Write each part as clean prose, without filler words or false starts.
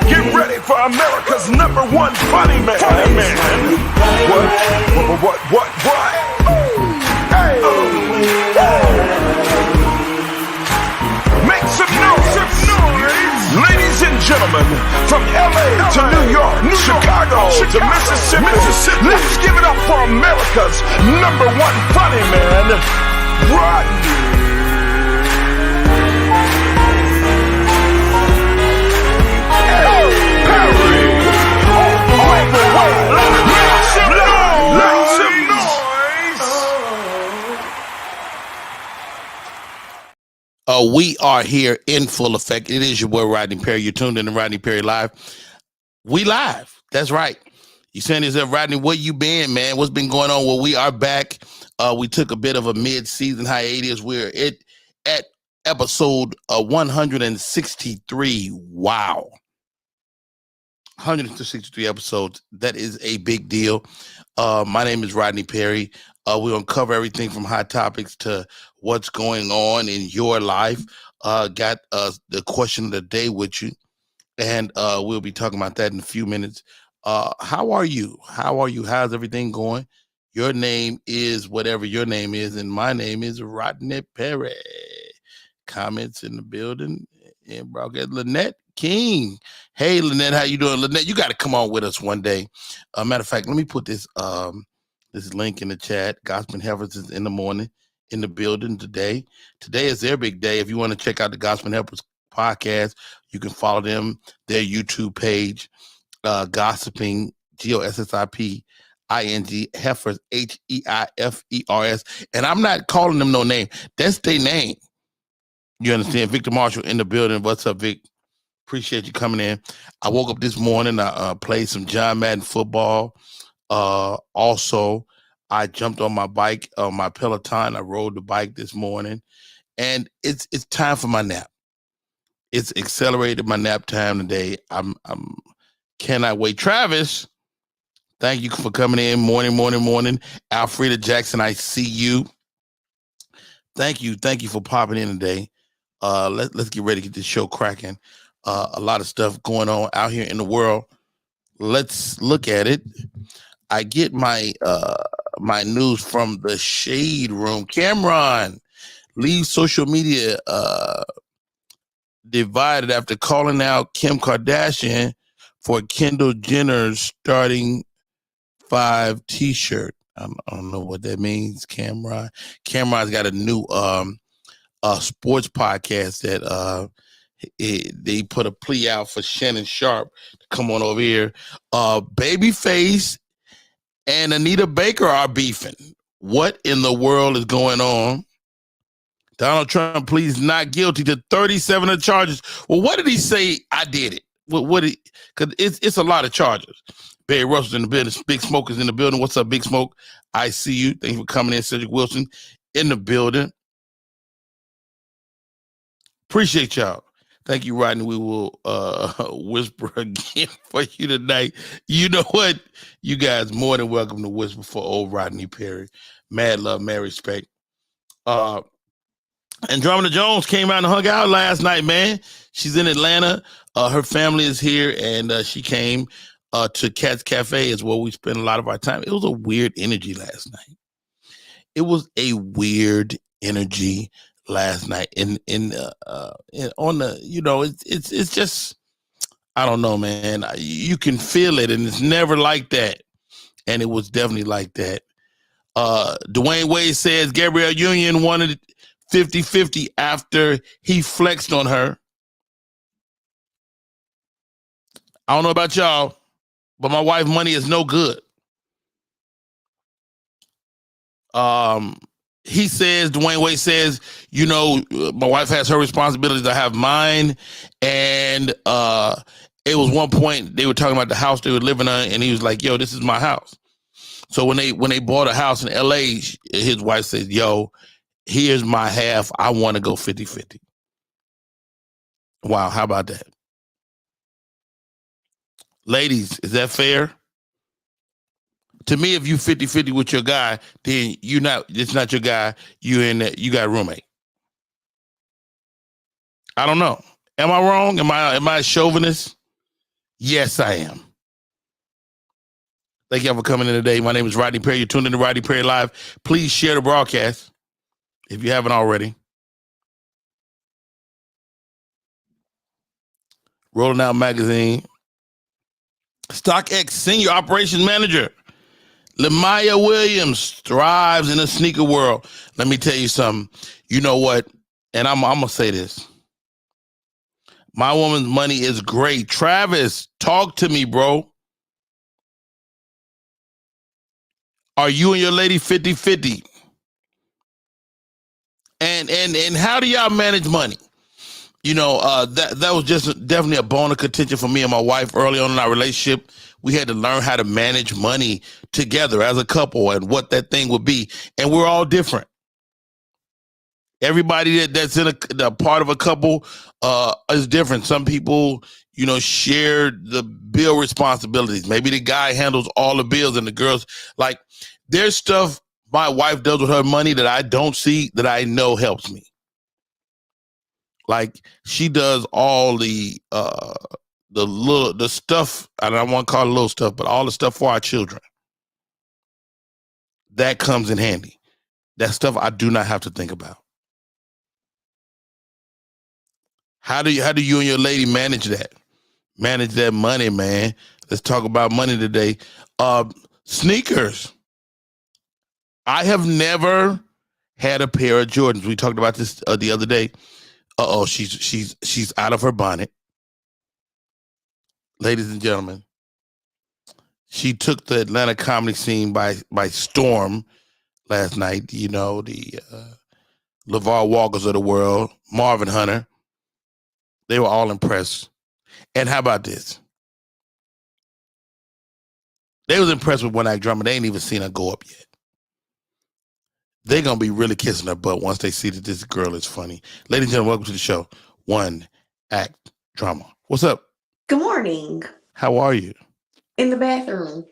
Get ready for America's #1 funny man. What? Hey. Make some noise. Ladies and gentlemen, from LA to New York, Chicago to Mississippi, let's give it up for America's #1 funny man, Rodney Perry. Make some noise. We are here in full effect. It is your boy Rodney Perry. You're tuned in to Rodney Perry Live. We live. That's right. You saying to yourself, Rodney, where you been, man? What's been going on? Well, we are back. We took a bit of a mid-season hiatus. We're at episode 163. Wow. 163 episodes. That is a big deal. My name is Rodney Perry. We're going to cover everything from hot topics to what's going on in your life. Got the question of the day with you, and we'll be talking about that in a few minutes. How are you? How's everything going? Your name is whatever your name is, and my name is Rodney Perry. Comments in the building. And broadcast Lynette King. Hey, Lynette, how you doing? Lynette, you got to come on with us one day. Matter of fact, let me put this this link in the chat. Gospel Helpers is in the morning in the building today. Today is their big day. If you want to check out the Gospel Helpers podcast, you can follow them, their YouTube page, Gossiping, GOSSIPING, Heifers, HEIFERS. And I'm not calling them no name. That's their name. You understand? Victor Marshall in the building. What's up, Vic? Appreciate you coming in. I woke up this morning. I played some John Madden football. Also, I jumped on my bike, my Peloton. I rode the bike this morning, and it's time for my nap. It's accelerated my nap time today. I'm cannot wait. Travis, thank you for coming in. Morning. Alfreda Jackson, I see you. Thank you for popping in today. Let's get ready to get this show cracking. A lot of stuff going on out here in the world. Let's look at it. I get my my news from the Shade Room. Cameron leaves social media divided after calling out Kim Kardashian for Kendall Jenner's starting 5 t-shirt. I don't know what that means, Cameron. Cameron's got a new sports podcast that they put a plea out for Shannon Sharp to come on over here. Babyface and Anita Baker are beefing. What in the world is going on? Donald Trump pleads not guilty to 37 of the charges. Well, what did he say? I did it. Because it's a lot of charges. Barry Russell's in the building. Big Smoke is in the building. What's up, Big Smoke? I see you. Thank you for coming in. Cedric Wilson in the building. Appreciate y'all. Thank you, Rodney. We will whisper again for you tonight. You know what? You guys more than welcome to whisper for old Rodney Perry. Mad love, mad respect. Andromeda Jones came out and hung out last night, man. She's in Atlanta. Her family is here, and she came to Cat's Cafe is where we spend a lot of our time. It was a weird energy last night. It was a weird energy last night on the, you know, it's just, I don't know, man. You can feel it, and it's never like that. And it was definitely like that. Dwayne Wade says Gabrielle Union wanted 50-50 after he flexed on her. I don't know about y'all, but my wife money is no good. He says, Dwayne Wade says, you know, my wife has her responsibilities, I have mine. And it was one point they were talking about the house they were living in, and he was like, yo, this is my house. So when they bought a house in LA, his wife said, yo, here's my half. I want to go 50-50. Wow, how about that? Ladies, is that fair? To me, if you 50-50 with your guy, then it's not your guy. You got a roommate. I don't know. Am I wrong? Am I a chauvinist? Yes, I am. Thank y'all for coming in today. My name is Rodney Perry. You're tuned in to Rodney Perry Live. Please share the broadcast if you haven't already. Rolling Out Magazine. StockX Senior Operations Manager Lemaya Williams thrives in the sneaker world. Let me tell you something. You know what? And I'm going to say this. My woman's money is great. Travis, talk to me, bro. Are you and your lady 50-50? And how do y'all manage money? You know, that was just definitely a bone of contention for me and my wife early on in our relationship. We had to learn how to manage money together as a couple and what that thing would be. And we're all different. Everybody that's in a part of a couple is different. Some people, you know, share the bill responsibilities. Maybe the guy handles all the bills and the girls, like, there's stuff my wife does with her money that I don't see that I know helps me. Like, she does all the stuff, I don't want to call it little stuff, but all the stuff for our children. That comes in handy. That stuff I do not have to think about. How do you and your lady manage that? Manage that money, man. Let's talk about money today. Sneakers. I have never had a pair of Jordans. We talked about this the other day. She's out of her bonnet. Ladies and gentlemen, she took the Atlanta comedy scene by storm last night. You know, the LeVar Walkers of the world, Marvin Hunter. They were all impressed. And how about this? They was impressed with One Act Drama. They ain't even seen her go up yet. They're going to be really kissing her butt once they see that this girl is funny. Ladies and gentlemen, welcome to the show. One Act Drama. What's up? Good morning. How are you? In the bathroom.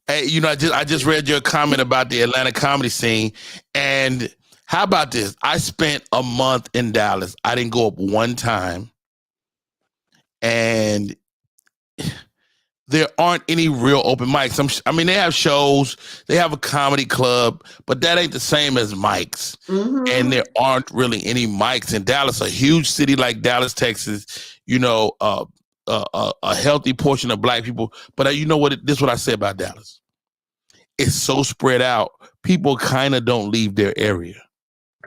Hey, you know, I just read your comment about the Atlanta comedy scene. And how about this? I spent a month in Dallas. I didn't go up one time. And there aren't any real open mics. I mean, they have shows, they have a comedy club, but that ain't the same as mics. Mm-hmm. And there aren't really any mics in Dallas, a huge city like Dallas, Texas, you know, a healthy portion of black people. But you know what? This is what I say about Dallas. It's so spread out. People kind of don't leave their area.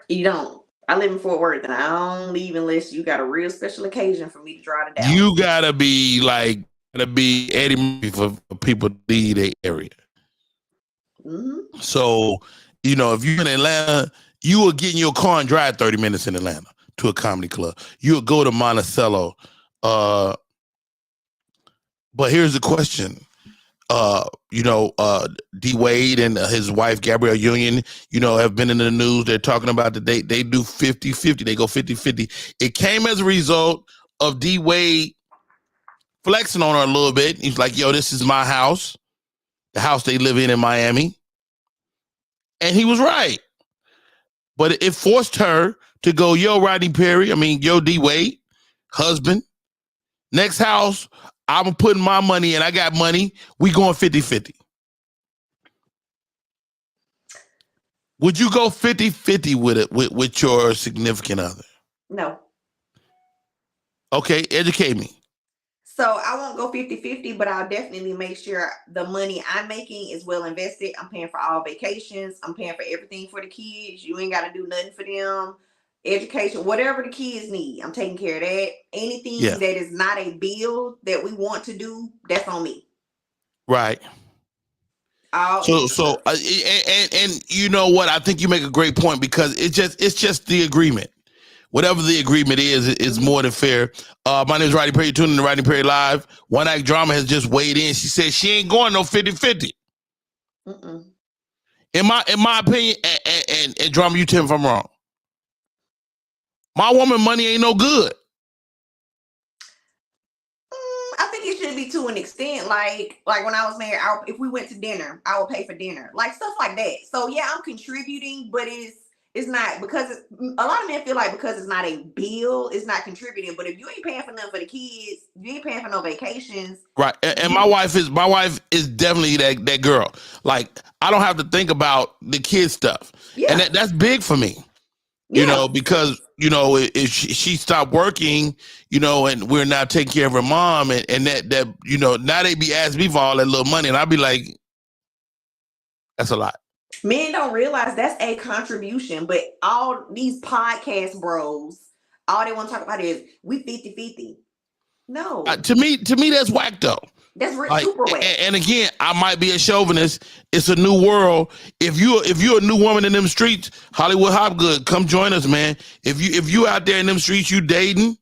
You don't. I live in Fort Worth, and I don't leave unless you got a real special occasion for me to drive to Dallas. You gotta be like, Eddie Murphy for people to leave their area. Mm-hmm. So, you know, if you're in Atlanta, you will get in your car and drive 30 minutes in Atlanta to a comedy club. You'll go to Monticello. But here's the question. You know, D Wade and his wife, Gabrielle Union, you know, have been in the news. They're talking about that they do 50-50. They go 50-50. It came as a result of D Wade flexing on her a little bit. He's like, yo, this is my house, the house they live in Miami. And he was right. But it forced her to go, yo, Rodney Perry, yo, D Wade, husband, next house, I'm putting my money in. I got money. We going 50-50. Would you go 50-50 with it with your significant other? No. Okay, educate me. So I won't go 50-50, but I'll definitely make sure the money I'm making is well invested. I'm paying for all vacations. I'm paying for everything for the kids. You ain't got to do nothing for them. Education, whatever the kids need, I'm taking care of that. Anything that is not a bill that we want to do, that's on me. Right. So you know what? I think you make a great point because it's just the agreement. Whatever the agreement is more than fair. My name is Rodney Perry. You're tuning in to Rodney Perry Live. One Act Drama has just weighed in. She said she ain't going no 50-50. In my opinion, and Drama, you tell me if I'm wrong. My woman money ain't no good. I think it should be to an extent. Like when I was married, if we went to dinner, I would pay for dinner. Like stuff like that. So yeah, I'm contributing, but It's not because a lot of men feel like because it's not a bill, it's not contributing. But if you ain't paying for nothing for the kids, you ain't paying for no vacations. Right. And my wife is definitely that girl. Like, I don't have to think about the kid stuff. Yeah. And that's big for me. You know, because, you know, if she stopped working, you know, and we're now taking care of her mom, and that you know, now they be asking me for all that little money, and I'd be like, that's a lot. Men don't realize that's a contribution, but all these podcast bros, all they want to talk about is we 50-50. No. To me, that's whack though. That's super whack. And again, I might be a chauvinist. It's a new world. If you're a new woman in them streets, Hollywood Hopgood, come join us, man. If you out there in them streets, you dating.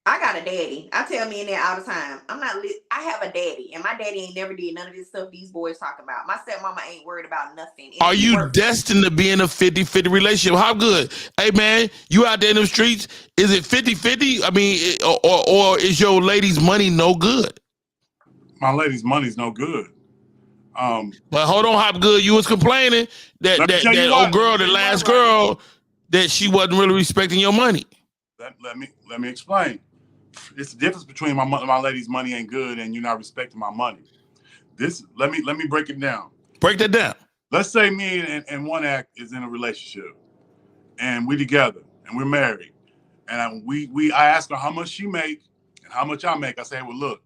I got a daddy. I tell men that all the time. I have a daddy, and my daddy ain't never did none of this stuff these boys talk about. My stepmama ain't worried about nothing. Are you destined to be in a 50-50 relationship? How good? Hey, man, you out there in them streets, is it 50-50? I mean, or is your lady's money no good? My lady's money's no good. But hold on, Hopgood, you was complaining that old girl, the last girl, that she wasn't really respecting your money. Let me explain. It's the difference between my lady's money ain't good and you're not respecting my money. Let me break it down. Break that down. Let's say me and one act is in a relationship, and we together and we're married, and I ask her how much she make and how much I make. I say, well, look,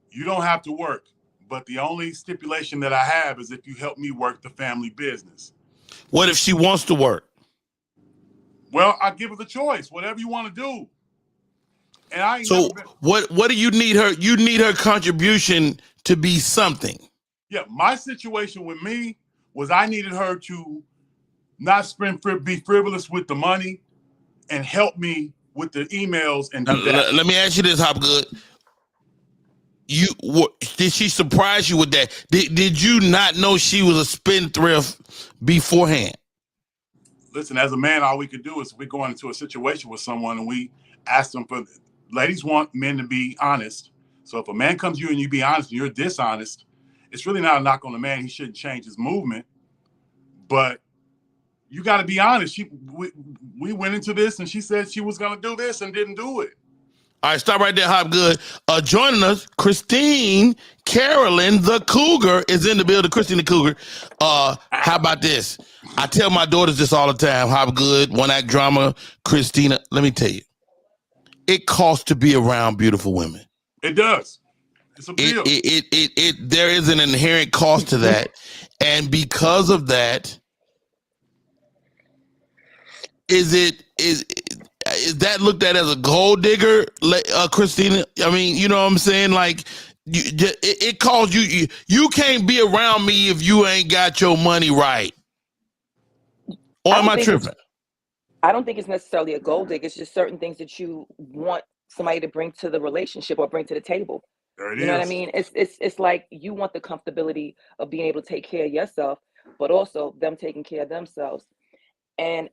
you don't have to work, but the only stipulation that I have is if you help me work the family business. What if she wants to work? Well, I give her the choice, whatever you want to do. And I ain't so what do you need her? You need her contribution to be something. Yeah, my situation with me was I needed her to not be frivolous with the money and help me with the emails and do that. Let me ask you this, Hopgood. Did she surprise you with that? Did you not know she was a spendthrift beforehand? Listen, as a man, all we could do is we go into a situation with someone and we ask them for. Ladies want men to be honest. So if a man comes to you and you be honest and you're dishonest, it's really not a knock on the man. He shouldn't change his movement. But you got to be honest. We went into this and she said she was going to do this and didn't do it. All right, stop right there, Hopgood. Joining us, Christine Carolyn, the Cougar, is in the building. Christine the Cougar. How about this? I tell my daughters this all the time. Hopgood, one act drama, Christina. Let me tell you, it costs to be around beautiful women. It does. It's a bill. There is an inherent cost to that, and because of that, is that looked at as a gold digger, Christina? I mean, you know what I'm saying? Like, it calls you. You can't be around me if you ain't got your money right. Or am I tripping? I don't think it's necessarily a gold digger. It's just certain things that you want somebody to bring to the relationship or bring to the table. There it you know what I mean? It's like you want the comfortability of being able to take care of yourself, but also them taking care of themselves. And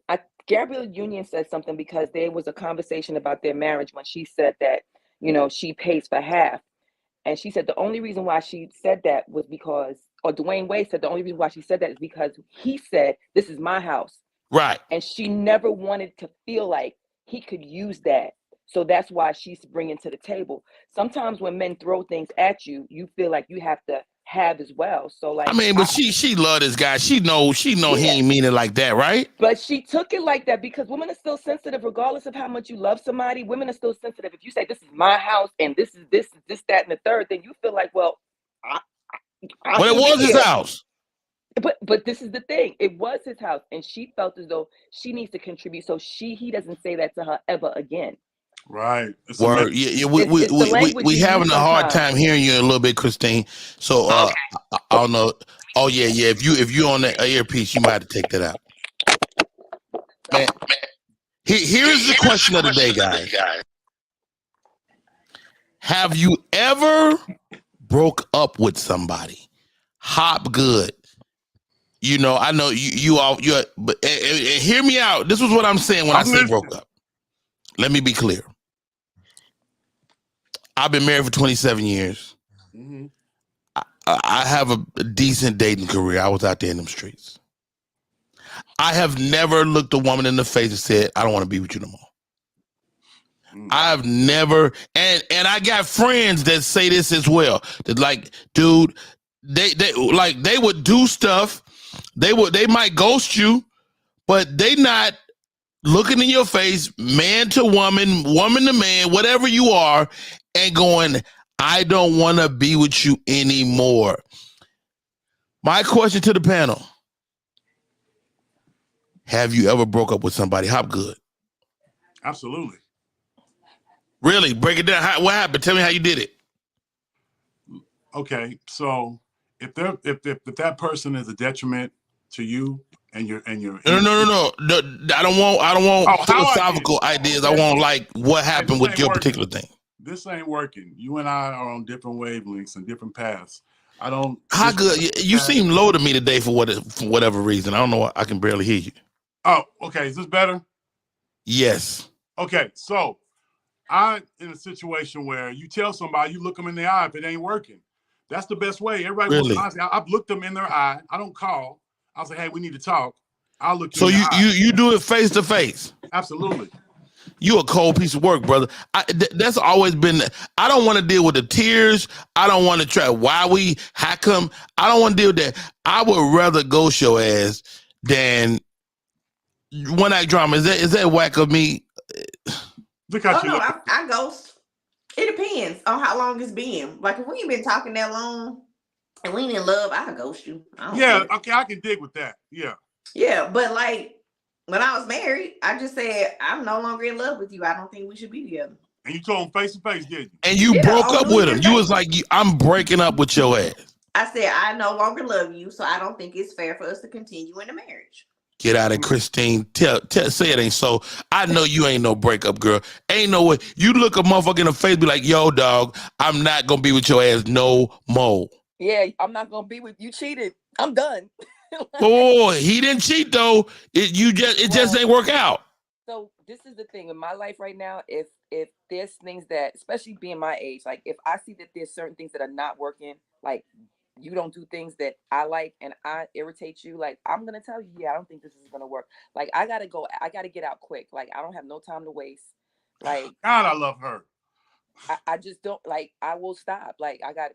Gabrielle Union said something because there was a conversation about their marriage when she said that, you know, she pays for half. And she said the only reason why she said that was because, or Dwayne Wade said the only reason why she said that is because he said, this is my house. Right. And she never wanted to feel like he could use that. So that's why she's bringing to the table. Sometimes when men throw things at you, you feel like you have to have as well. So like, I mean, but she love this guy. She know he ain't mean it like that, right? But she took it like that because women are still sensitive, regardless of how much you love somebody. Women are still sensitive. If you say this is my house and this is this, that, and the third, then you feel like, well, well, it was his house. But this is the thing. It was his house, and she felt as though she needs to contribute, so he doesn't say that to her ever again. Right. Word. Yeah, we having a hard time hearing you a little bit, Christine. So I don't know. Oh yeah. If you on that earpiece, you might have to take that out. Man, here is the question of the day, guys. Have you ever broke up with somebody? Hopgood. You know, I know you all. But hear me out. This was what I'm saying when I say broke up. Let me be clear. I've been married for 27 years. Mm-hmm. I have a decent dating career. I was out there in them streets. I have never looked a woman in the face and said, I don't want to be with you no more. I've never, and I got friends that say this as well. That like, dude, they would do stuff. They might ghost you, but they not looking in your face, man to woman, woman to man, whatever you are, and going, I don't want to be with you anymore. My question to the panel: have you ever broke up with somebody? Hopgood. Absolutely. Really? Break it down. What happened? Tell me how you did it. Okay, so if that person is a detriment to you and your No. I don't want philosophical ideas. I want like what happened with your particular thing. This ain't working. You and I are on different wavelengths and different paths. I don't. How good? You seem low to me today for whatever reason. I don't know. I can barely hear you. Oh, okay. Is this better? Yes. Okay, so I'm in a situation where you tell somebody, you look them in the eye if it ain't working. That's the best way. Everybody really? wants to, I've looked them in their eye. I don't call. I'll say, hey, we need to talk. I'll look. So you do it face to face. Absolutely. You a cold piece of work, brother. That's always been. I don't want to deal with the tears. I don't want to try. How come? I don't want to deal with that. I would rather ghost your ass than one act drama. Is that whack of me? Look how no, I ghost. It depends on how long it's been. Like if we ain't been talking that long and we ain't in love, I ghost you. Yeah, okay, I can dig with that. Yeah. Yeah, but like when I was married, I just said I'm no longer in love with you. I don't think we should be together. And you told him face to face, didn't you? And you broke up with him. You was like, I'm breaking up with your ass. I said I no longer love you, so I don't think it's fair for us to continue in the marriage. Get out of Christine. Say it ain't so. I know you ain't no breakup girl. Ain't no way. You look a motherfucker in the face, be like, yo, dog, I'm not gonna be with your ass no more. Yeah, I'm not gonna be with you. Cheated. I'm done. Oh, he didn't cheat though. It just ain't work out. So this is the thing in my life right now. If there's things that, especially being my age, like if I see that there's certain things that are not working, like you don't do things that I like and I irritate you, like I'm gonna tell you, yeah, I don't think this is gonna work. Like I gotta get out quick. Like I don't have no time to waste. Like God, I love her. I just don't, like I will stop. Like I got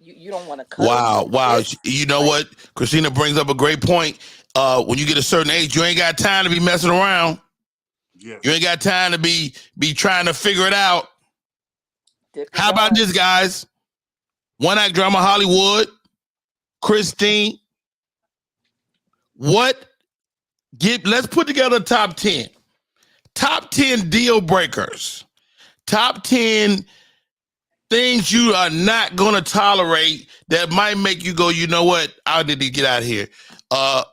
you don't want to cut. Wow. You know what? Christina brings up a great point. When you get a certain age, you ain't got time to be messing around. Yeah. You ain't got time to be trying to figure it out. How about this, guys? One Act Drama Hollywood, Christine. Let's put together a top 10. Top 10 deal breakers. Top 10 things you are not going to tolerate that might make you go, you know what? I need to get out of here.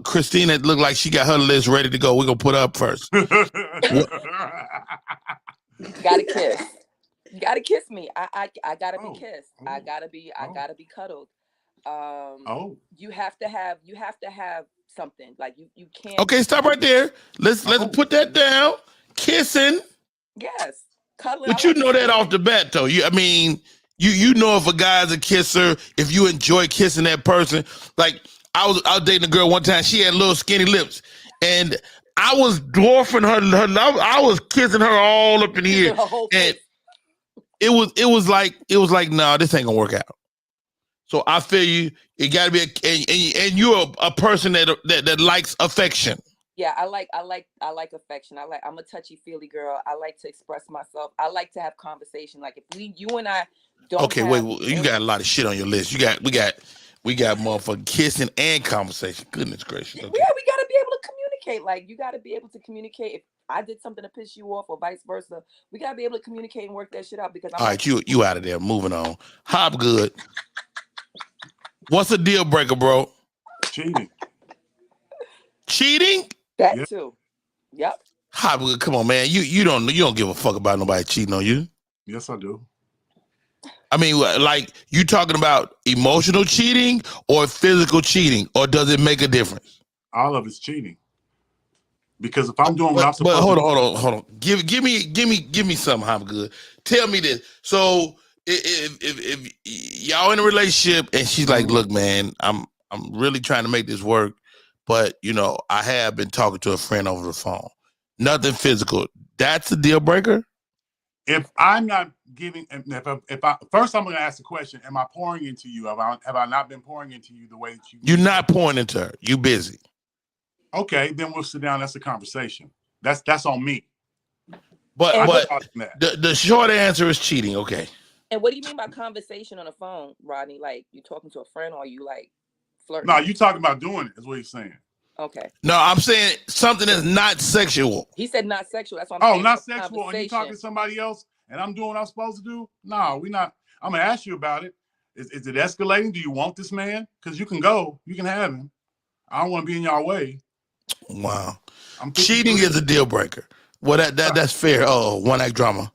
Christina, it looked like she got her list ready to go. We're going to put her up first. Gotta kiss. You gotta kiss me. I gotta be kissed. I gotta be cuddled. You have to have something. Like you can't. Okay, stop right there. Let's put that down. Kissing. Yes. Cuddling. But you know that off the bat though. You know if a guy's a kisser, if you enjoy kissing that person. Like I was dating a girl one time, she had little skinny lips. And I was dwarfing her. I was kissing her all up in here. And it was like, no, this ain't gonna work out. So I feel you. It gotta be and you're a person that likes affection. Yeah, I like affection. I'm a touchy-feely girl. I like to express myself. I like to have conversation. Like if you and I don't. Okay, you got a lot of shit on your list. We got motherfucking kissing and conversation. Goodness gracious. Okay. Yeah, we gotta be able to communicate. Like you gotta be able to communicate. If I did something to piss you off or vice versa, we gotta be able to communicate and work that shit out. Because all right, you out of there. Moving on. Hopgood. What's a deal breaker, bro? Cheating. Cheating? That too. Yep. Hopgood, come on, man. You don't give a fuck about nobody cheating on you. Yes, I do. I mean, like, you talking about emotional cheating or physical cheating, or does it make a difference? All of it's cheating. Because if I'm doing what I'm supposed to hold on. Give me something, Hopgood. Tell me this. So if y'all in a relationship and she's like, look, man, I'm really trying to make this work, but I have been talking to a friend over the phone. Nothing physical. That's a deal breaker. If I'm not giving, if I first, I'm going to ask the question: am I pouring into you? Have I not been pouring into you the way that you? You're not pouring into her. You busy. Okay, then we'll sit down. That's a conversation. That's on me. But that. the short answer is cheating. Okay. And what do you mean by conversation on the phone, Rodney? Like you talking to a friend, or you like flirting? No, you talking about doing it. Is what he's saying. Okay. No, I'm saying something that's not sexual. He said not sexual. That's what I'm saying. Oh, not sexual. And you talking to somebody else, and I'm doing what I'm supposed to do? No, we not. I'm gonna ask you about it. Is it escalating? Do you want this man? Because you can go. You can have him. I don't want to be in your way. Wow. Cheating is a deal breaker. Well, that's fair. Oh, one act drama.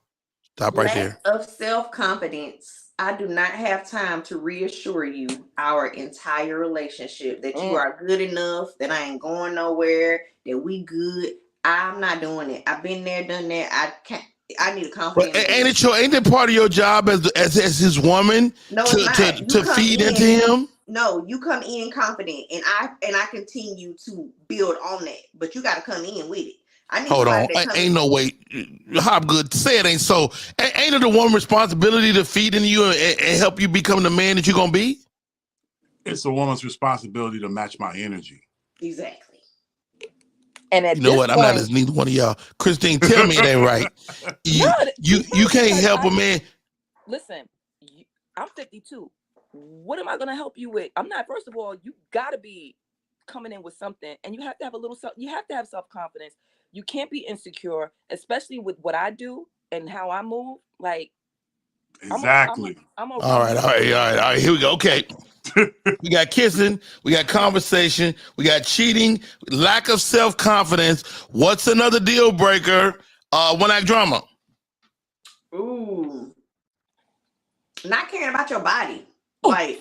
Stop right there. Of self-confidence. I do not have time to reassure you our entire relationship that you are good enough, that I ain't going nowhere, that we good. I'm not doing it. I've been there, done that. I need a confidence. But ain't that part of your job as his woman to feed into him? No, you come in confident, and I continue to build on that. But you got to come in with it. Hold on, ain't no way. Hopgood, say it ain't so. Ain't it the woman's responsibility to feed into you and help you become the man that you're gonna be? It's a woman's responsibility to match my energy. Exactly. And you know what? I'm not as neither one of y'all. Christine, tell me it ain't right. You can't help a man. Listen, I'm 52. What am I gonna help you with? I'm not. First of all, you gotta be coming in with something, and you have to have you have to have self-confidence. You can't be insecure, especially with what I do and how I move. Like, exactly. I'm all right. Here we go. Okay. We got kissing, we got conversation, we got cheating, lack of self-confidence. What's another deal breaker? One act drama. Ooh. Not caring about your body. Like,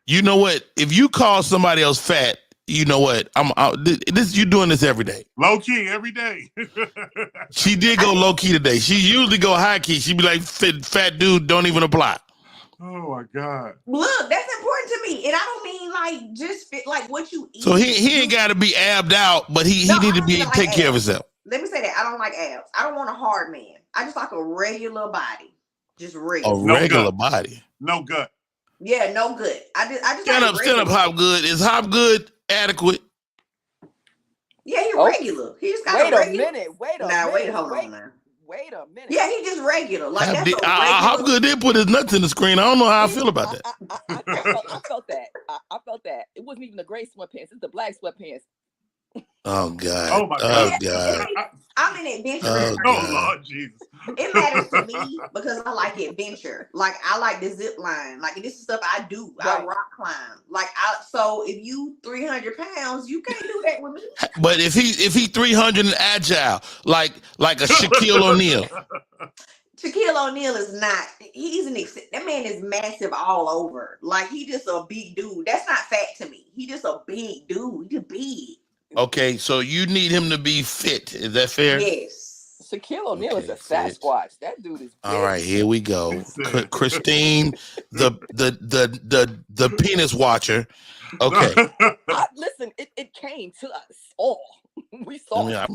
you know what? If you call somebody else fat, you know what? You doing this every day. Low key every day. She did go low key today. She usually go high key. She be like, fat dude, don't even apply. Oh my God. Look, that's important to me. And I don't mean like just fit like what you eat. So he ain't gotta be abbed out, but he need to be take care of himself. Let me say that. I don't like abs. I don't want a hard man. I just like a regular body. Just regular. A regular body. No gut. Yeah, no good. I just stand up, Hopgood. Is Hopgood adequate? Yeah, he's regular. He just got a regular. Wait a minute. Hold on now. Wait a minute. Yeah, he just regular. Like Hopgood did put his nuts in the screen. I don't know how I feel about that. I felt that. I felt that. It wasn't even the gray sweatpants. It's the black sweatpants. Oh God! Oh my God! I'm an adventurer. Oh Lord Jesus! It matters to me because I like adventure. Like I like the zip line. Like this is stuff I do. Right. I rock climb. So if you 300 pounds, you can't do that with me. But if he 300 and agile, like a Shaquille O'Neal. Shaquille O'Neal is not. That man is massive all over. Like he just a big dude. That's not fat to me. He just a big dude. He just big. Okay, so you need him to be fit. Is that fair? Yes. Shaquille O'Neal is a Sasquatch. That dude is big. All right, here we go. Christine, the penis watcher. Okay. Listen, it came to us all. We saw it. I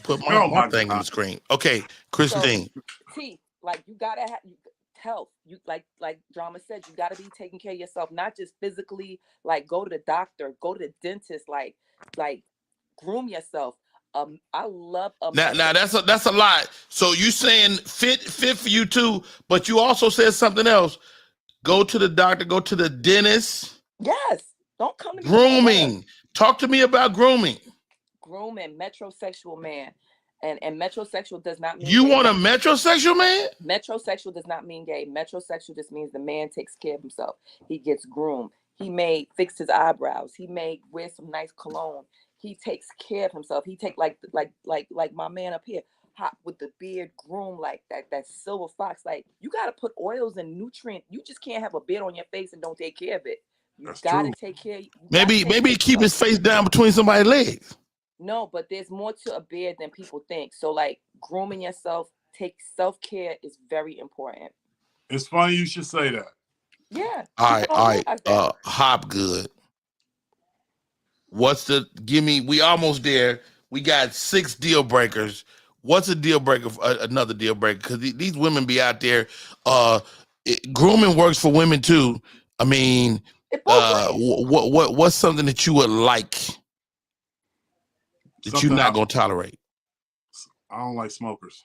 put my thing on the screen. Okay, Christine. So, like you gotta have health. You like Drama said, you gotta be taking care of yourself, not just physically. Like go to the doctor, go to the dentist. Like groom yourself. I love now that's a lot. So you saying fit for you too, but you also said something else. Go to the doctor, go to the dentist. Yes. Don't come to me. Grooming. Talk to me about grooming. Grooming, metrosexual man. And metrosexual does not mean you gay. Want a metrosexual man? Metrosexual does not mean gay. Metrosexual just means the man takes care of himself. He gets groomed. He may fix his eyebrows. He may wear some nice cologne. He takes care of himself. He take like my man up here, hot with the beard, groom like that silver fox. Like you gotta put oils and nutrient. You just can't have a beard on your face and don't take care of it. You gotta take care. Maybe keep his face down between somebody's legs. No, but there's more to a beard than people think. So like grooming yourself, self-care is very important. It's funny you should say that. Yeah. All right. Hopgood. we almost there. We got 6 deal breakers. What's a deal breaker? Another deal breaker? Because these women be out there. Grooming works for women too. I mean, what's something that you would like that you're not gonna tolerate? I don't like smokers.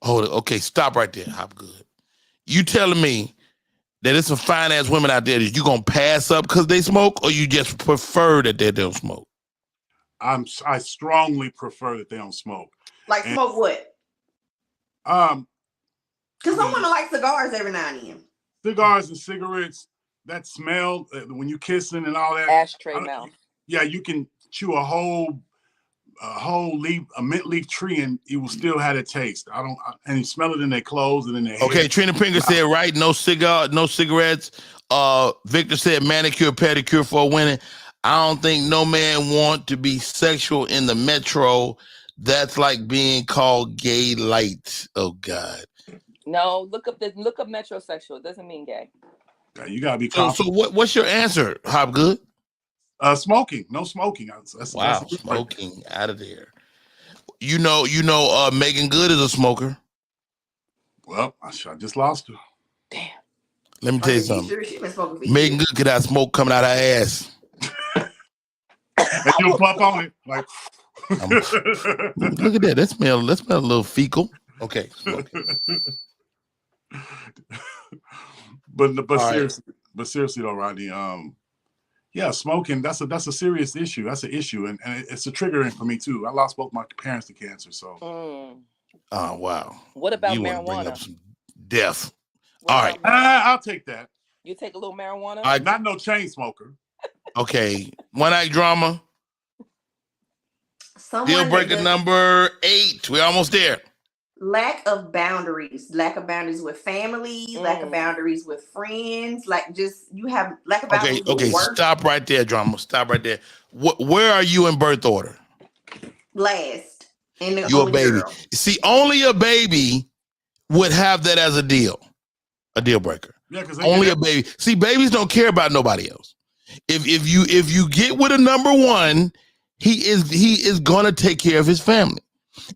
Hold it. Okay, stop right there. Hopgood. You telling me that it's some fine ass women out there that you gonna pass up because they smoke, or you just prefer that they don't smoke? I strongly prefer that they don't smoke. Like smoke what? Because some women like cigars every now and then. Cigars and cigarettes, that smell when you kissing and all that. Ashtray mouth. Yeah, you can chew a whole leaf, a mint leaf tree, and you will still have a taste. And you smell it in their clothes and in their Okay, hair. Trina Pinger said, right, no cigarettes. Victor said manicure, pedicure for women. I don't think no man want to be sexual in the metro. That's like being called gay light. Oh God. No, look up metrosexual. It doesn't mean gay. Yeah, you gotta be So what's your answer, Hopgood? Smoking. No smoking. Wow, smoking out of there. You know, Megan Good is a smoker. Well, I just lost her. Damn. Let me tell you something. Sure she been smoking for Megan years. Good could have smoke coming out her ass. And you'll puff on it like. Look at that. That smell a little fecal. Okay. But seriously though, Rodney, yeah, smoking, that's a serious issue. That's an issue, and it's a triggering for me too. I lost both my parents to cancer, so. Oh wow. What about you wanna marijuana? bring up some death. What All right. I'll take that. You take a little marijuana? Not no chain smoker. Okay. One night drama. Someone Deal that breaker does- number 8. We're almost there. Lack of boundaries with family, lack of boundaries with friends, like just you have lack of boundaries with Okay. work. Stop right there, drama. Stop right there. Where are you in birth order? Last. And the You a only baby. girl. See, only a baby would have that as a deal breaker. Yeah, because Only a baby. See, babies don't care about nobody else. If you get with a number one, he is gonna take care of his family.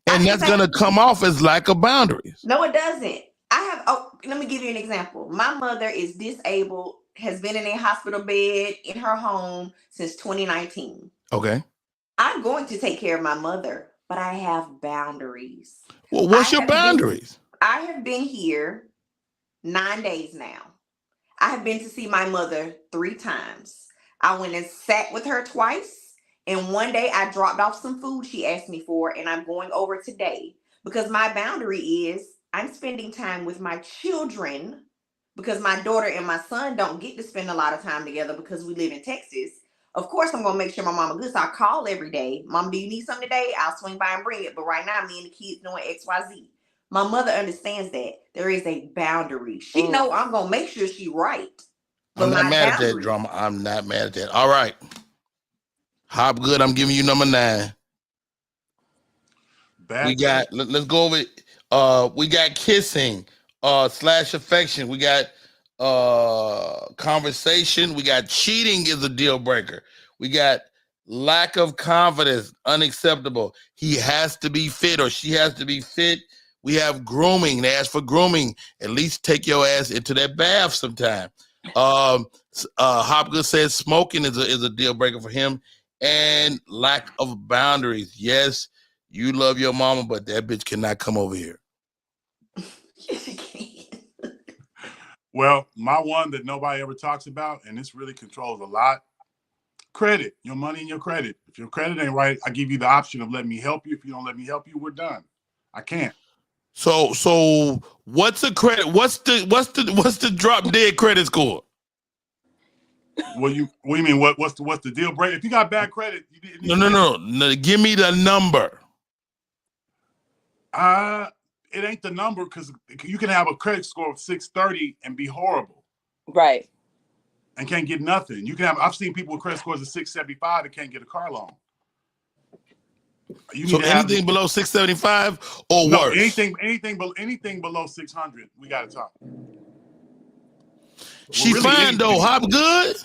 And that's gonna come off as lack of boundaries. No, it doesn't. Let me give you an example. My mother is disabled, has been in a hospital bed in her home since 2019. Okay. I'm going to take care of my mother, but I have boundaries. Well, what's your boundaries? I have been here 9 days now. I have been to see my mother 3 times. I went and sat with her twice. And one day I dropped off some food she asked me for, and I'm going over today because my boundary is I'm spending time with my children because my daughter and my son don't get to spend a lot of time together because we live in Texas. Of course, I'm going to make sure my mama good. So I call every day. Mom, do you need something today? I'll swing by and bring it. But right now, me and the kids doing XYZ. My mother understands that there is a boundary. She know I'm going to make sure she right. But I'm not mad at that, drama. I'm not mad at that. All right. Hopgood, I'm giving you number 9. Let's go over it. We got kissing, / affection. We got conversation. We got cheating is a deal breaker. We got lack of confidence, unacceptable. He has to be fit or she has to be fit. We have grooming. They ask for grooming. At least take your ass into that bath sometime. Hopgood says smoking is a deal breaker for him. And lack of boundaries. Yes, you love your mama, but that bitch cannot come over here. Yes, she can. Well, my one that nobody ever talks about, and this really controls a lot, credit. Your money and your credit. If your credit ain't right, I give you the option of letting me help you. If you don't let me help you, we're done. I can't. So what's a credit? What's the drop dead credit score? What do you mean? What's the deal breaker? If you got bad credit, No. Give me the number. It ain't the number because you can have a credit score of 630 and be horrible, right? And can't get nothing. You can have. I've seen people with credit scores of 675 that can't get a car loan. So anything below 675 or worse? Anything below 600, we got to talk. She fine though. Hopgood.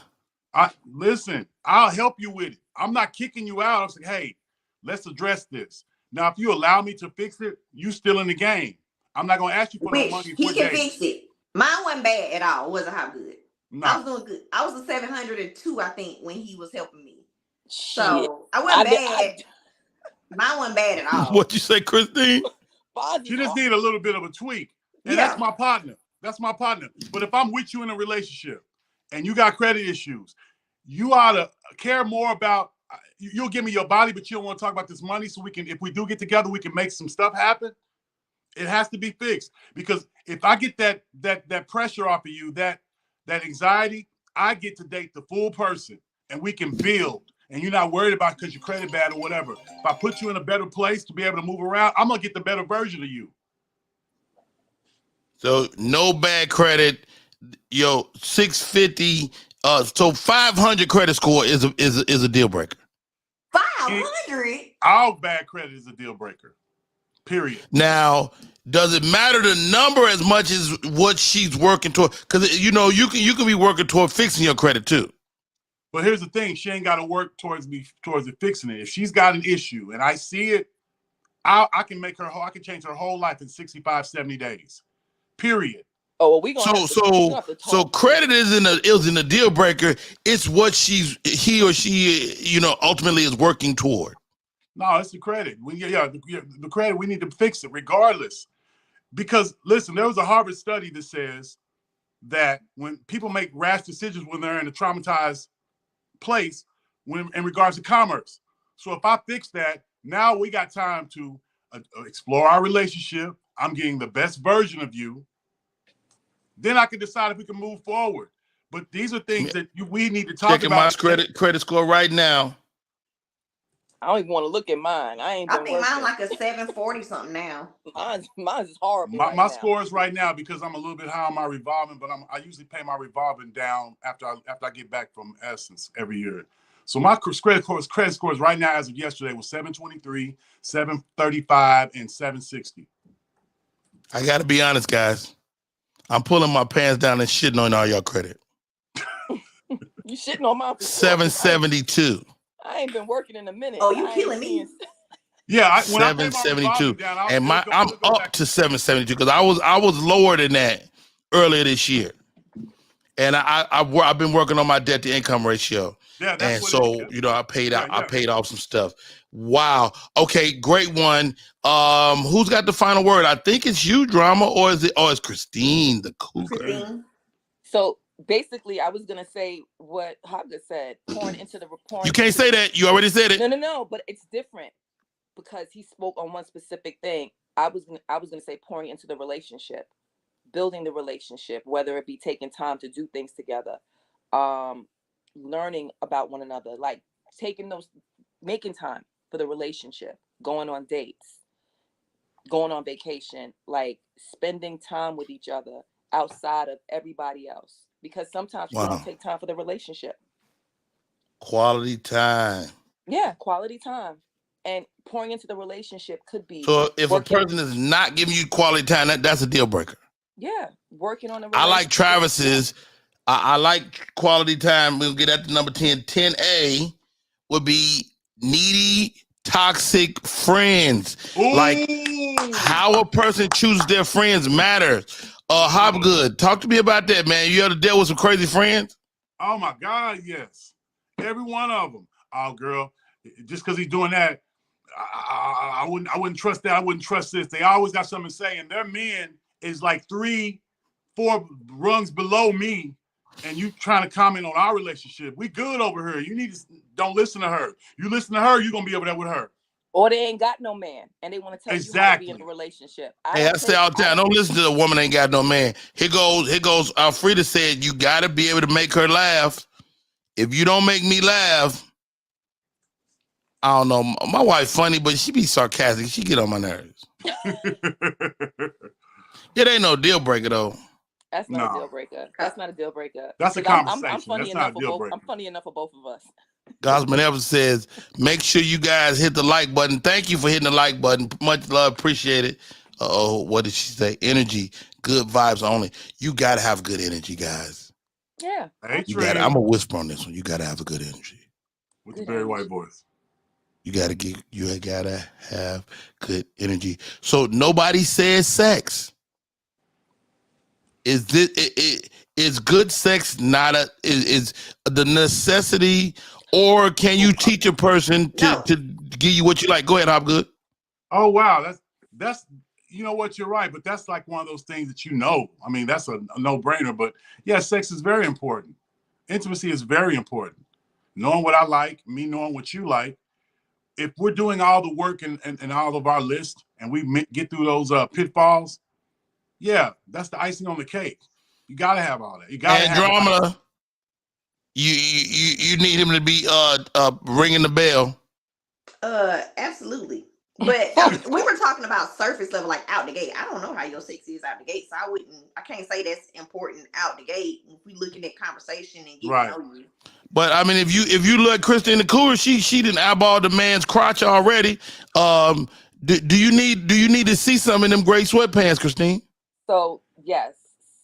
Listen, I'll help you with it. I'm not kicking you out. I'm saying, hey, let's address this. Now, if you allow me to fix it, you still in the game. I'm not gonna ask you for no Which money he for can days. fix it. Mine wasn't bad at all. It wasn't how good. No. I was doing good. I was a 702, I think, when he was helping me. Shit. So I wasn't I- bad. Mine wasn't bad at all. What you say, Christine? She just need a little bit of a tweak. And that's my partner. That's my partner. But if I'm with you in a relationship and you got credit issues, you ought to care more about, you'll give me your body, but you don't want to talk about this money so we can, if we do get together, we can make some stuff happen. It has to be fixed. Because if I get that pressure off of you, that anxiety, I get to date the full person and we can build. And you're not worried about because your credit bad or whatever. If I put you in a better place to be able to move around, I'm gonna get the better version of you. So no bad credit, 650. So 500 credit score is a deal breaker. 500. All bad credit is a deal breaker. Period. Now, does it matter the number as much as what she's working toward? Because you can be working toward fixing your credit too. But here's the thing: she ain't got to work towards it fixing it. If she's got an issue and I see it, I can change her whole life in 65, 70 days. Period. Oh, well, we gonna so credit isn't a deal breaker. It's what he or she ultimately is working toward. No, it's the credit. The credit, we need to fix it regardless. Because listen, there was a Harvard study that says that when people make rash decisions when they're in a traumatized place in regards to commerce. So if I fix that, now we got time to explore our relationship. I'm getting the best version of you. Then I can decide if we can move forward. But these are things that we need to talk Checking about. my credit score right now. I don't even want to look at mine. I think mine like a 740 something now. Mine's is horrible. My score is right now because I'm a little bit high on my revolving, but I usually pay my revolving down after I get back from Essence every year. So my credit scores right now as of yesterday was 723, 735, and 760. I got to be honest, guys. I'm pulling my pants down and shitting on all y'all credit. You shitting on my 772. I ain't been working in a minute. Oh, you killing me. Yeah, 772, and I'm up to 772 because I was lower than that earlier this year, and I've been working on my debt to income ratio. Yeah, and so I paid out. I paid off some stuff. Wow. Okay, great one. Who's got the final word? I think it's you, Drama, or is it? Oh, it's Christine, the cougar. Christine. So basically, I was gonna say what Haga said. Pouring into the report. You can't say that. You already said it. No. But it's different because he spoke on one specific thing. I was gonna say pouring into the relationship, building the relationship, whether it be taking time to do things together, learning about one another, like making time for the relationship, going on dates, going on vacation, like spending time with each other outside of everybody else. Because sometimes we don't take time for the relationship. Quality time. Yeah, quality time. And pouring into the relationship could be. So if a person is not giving you quality time, that's a deal breaker. Yeah, working on the relationship. I like Travis's. I like quality time. We'll get at the number 10. 10A would be needy, toxic friends. Ooh. Like how a person chooses their friends matters. Hopgood, talk to me about that, man. You ever dealt with some crazy friends? Oh my God, yes. Every one of them. Oh, girl, just because he's doing that, I wouldn't trust that. I wouldn't trust this. They always got something to say, and their men is like 3-4 rungs below me, and you trying to comment on our relationship. We good over here. You need to don't listen to her. You listen to her, you're gonna be over there with her. Or they ain't got no man, and they want to tell you how to be in a relationship. I say all the time, don't listen to the woman ain't got no man. Here goes. Alfreda said you got to be able to make her laugh. If you don't make me laugh, I don't know. My wife funny, but she be sarcastic. She get on my nerves. It ain't no deal breaker though. That's not a deal breaker. That's not a deal breaker. That's a conversation. I'm funny enough for both. I'm funny enough for both of us. Gosman Evans says, make sure you guys hit the like button. Thank you for hitting the like button. Much love. Appreciate it. What did she say? Energy. Good vibes only. You got to have good energy, guys. Yeah. Hey, You got. Trey, I'm gonna whisper on this one. You gotta have a good energy. with the Barry White voice. You gotta have good energy. So nobody says sex. Is is good sex not is the necessity, or can you teach a person No. to give you what you like? Go ahead, Hopgood. Oh wow, that's you know what, you're right, but that's like one of those things that you know. I mean, that's a no-brainer. But yeah, sex is very important. Intimacy is very important. Knowing what I like, me knowing what you like. If we're doing all the work and all of our list, and we get through those pitfalls, yeah, that's the icing on the cake. You gotta have all that. You gotta have Andromeda, you need him to be ringing the bell. Absolutely. But we were talking about surface level, like out the gate. I don't know how your sex is out the gate, so I can't say that's important out the gate. If we looking at conversation and getting Right. to know you. But I mean, if you look at Christine Cougar, she didn't eyeball the man's crotch already. Do you need to see some in them gray sweatpants, Christine? So yes,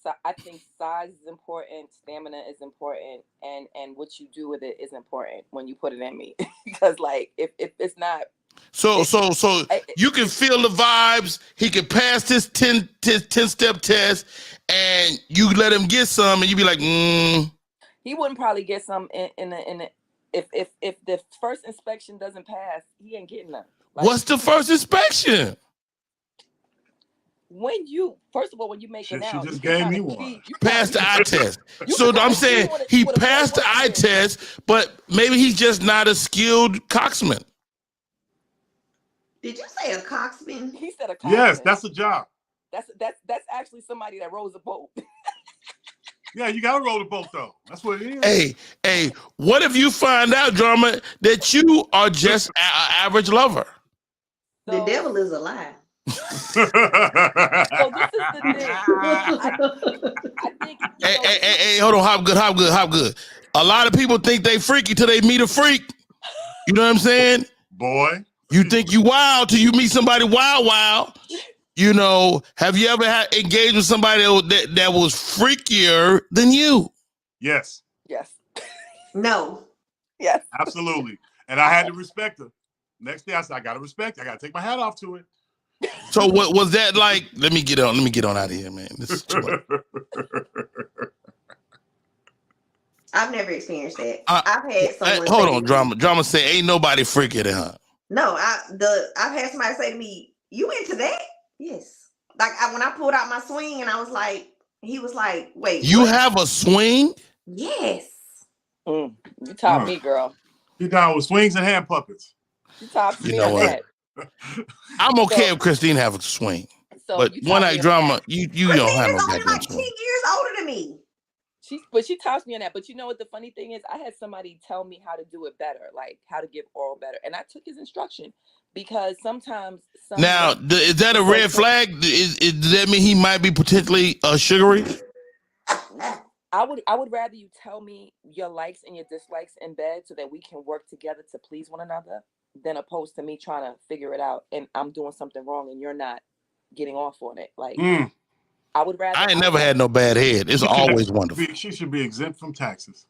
so I think size is important, stamina is important, and what you do with it is important when you put it in me. Because like if it's not, So you can feel the vibes. He can pass this 10 step test, and you let him get some, and you be like, he wouldn't probably get some in the if the first inspection doesn't pass, he ain't getting none. Like, what's the first inspection? When you first of all, when you make it She out, just you gave can me kinda one. see- you Pass the kinda- eye test. you So can kinda I'm see saying what a- he what a passed the boy eye is. test, but maybe he's just not a skilled coxman. Did you say a coxman? He said a Yes, coxswain. that's a job. That's actually somebody that rows a boat. Yeah, you gotta roll the boat though. That's what it is. Hey, what if you find out, Drama, that you are just an average lover? The So- devil is a lie. So this is the thing. I think Hey, hold on, Hopgood. A lot of people think they freaky till they meet a freak. You know what I'm saying? Boy. You think you wild till you meet somebody wild. You know, have you ever engaged with somebody that was freakier than you? Yes, yes. No. Yes. absolutely. And I had to respect her. Next day I said, I gotta respect her. I gotta take my hat off to it. So what was that like? Let me get on out of here, man. This is too much. I've never experienced that. I've had someone Hold say on, to me- Drama say ain't nobody freakier than her. No, I've had somebody say to me, "You into that?" Yes. Like when I pulled out my swing and I was like, he was like, "Wait, You what?" have a swing? Yes. You taught Mm. me, girl. He down with swings and hand puppets. You taught You me know on what? that. I'm okay So- if Christine have a swing. So But you one taught night me on Drama, that. you Christine don't have no is only goddamn like 10 swing. years older than me. She taught me on that. But you know what the funny thing is? I had somebody tell me how to do it better, like how to give oral better, and I took his instruction because sometimes. Now, is that a red flag? Does that mean he might be potentially sugary? I would rather you tell me your likes and your dislikes in bed so that we can work together to please one another, than opposed to me trying to figure it out and I'm doing something wrong and you're not getting off on it. Like I would rather. I ain't never had no bad head. It's always wonderful. She should be exempt from taxes.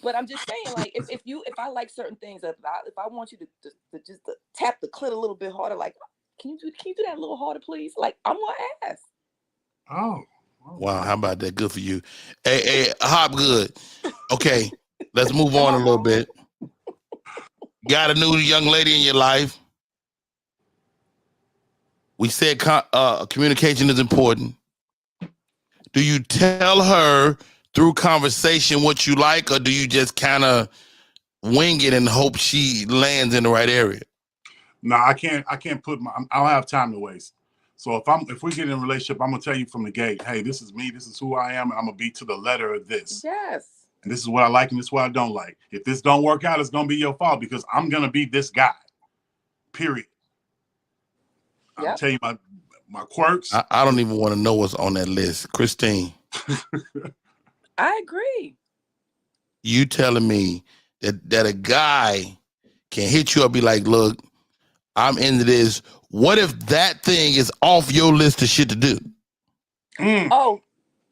But I'm just saying, like, if I like certain things, if I want you to just tap the clit a little bit harder, like, can you do that a little harder, please? Like, I'm gonna ask. Oh. Wow, how about that? Good for you. Hey, Hopgood. Okay, let's move on a little bit. Got a new young lady in your life. We said communication is important. Do you tell her through conversation what you like, or do you just kind of wing it and hope she lands in the right area? No, I can't put I don't have time to waste. So if we get in a relationship, I'm gonna tell you from the gate, hey, this is me, this is who I am, and I'm gonna be to the letter of this. Yes. And this is what I like and this is what I don't like. If this don't work out, it's gonna be your fault because I'm gonna be this guy. Period. I'll Yep. tell you my quirks. I don't even want to know what's on that list. Christine, I agree. you telling me that a guy can hit you up, be like, look, I'm into this. What if that thing is off your list of shit to do? Oh,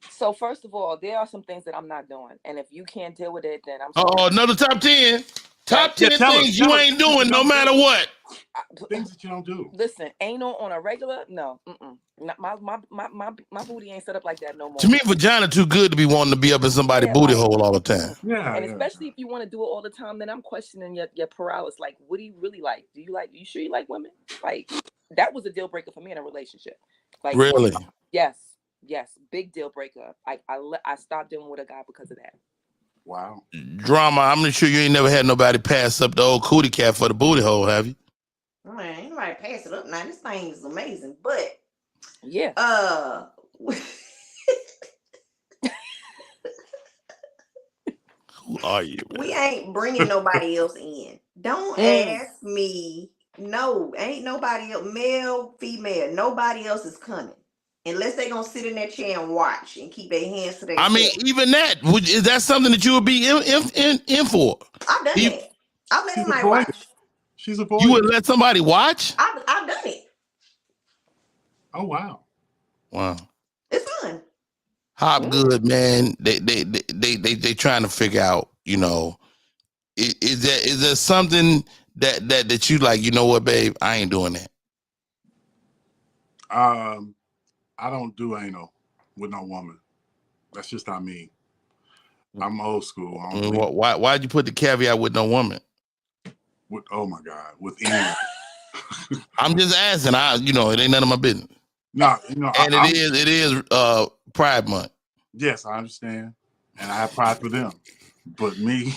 So first of all, there are some things that I'm not doing, and if you can't deal with it, then I'm Oh, sorry. another top 10. Top 10 tell us, things tell you us. ain't doing no matter what. Things that you don't do. Listen, anal on a regular? No, my booty ain't set up like that no more. To me, vagina too good to be wanting to be up in somebody's Yeah, booty like- hole all the time. Yeah, And yeah. especially if you want to do it all the time, then I'm questioning your paralysis. Like, what do you really like? You sure you like women? Like, that was a deal breaker for me in a relationship. Like, Really? yes, big deal breaker. I stopped dealing with a guy because of that. Wow. Drama, I'm sure you ain't never had nobody pass up the old cootie cat for the booty hole, have you? Man, ain't nobody pass it up now. This thing is amazing. But Yeah. Who are you, man? we ain't bringing nobody else in. Don't ask me. No, ain't nobody else, male, female, nobody else is coming. Unless they gonna sit in that chair and watch and keep their hands to their I mean, even that, is that something that you would be in for? I've done you- it. I've let She's somebody avoiding. watch. She's You avoiding. would let somebody watch? I've done it. Oh wow. Wow. It's fun. Hopgood, man. They trying to figure out, you know, is there something that you like, you know what, babe, I ain't doing that. I don't do anal with no woman. That's just not me. I'm old school. I don't believe Why'd you put the caveat with no woman? with, oh my God, with anyone. I'm just asking. It ain't none of my business. No, And it is Pride Month. Yes, I understand, and I have pride for them. But me,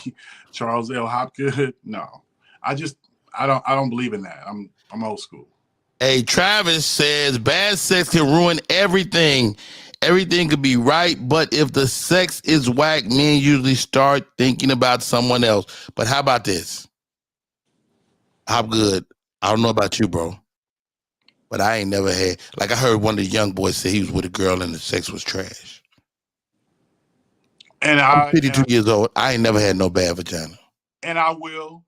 Charles L. Hopgood, no. I don't believe in that. I'm old school. Hey, Travis says bad sex can ruin everything. Everything could be right, but if the sex is whack, men usually start thinking about someone else. But how about this? Hopgood, I don't know about you, bro, but I ain't never had, like I heard one of the young boys say he was with a girl and the sex was trash. And I'm 52 years old. I ain't never had no bad vagina. And I will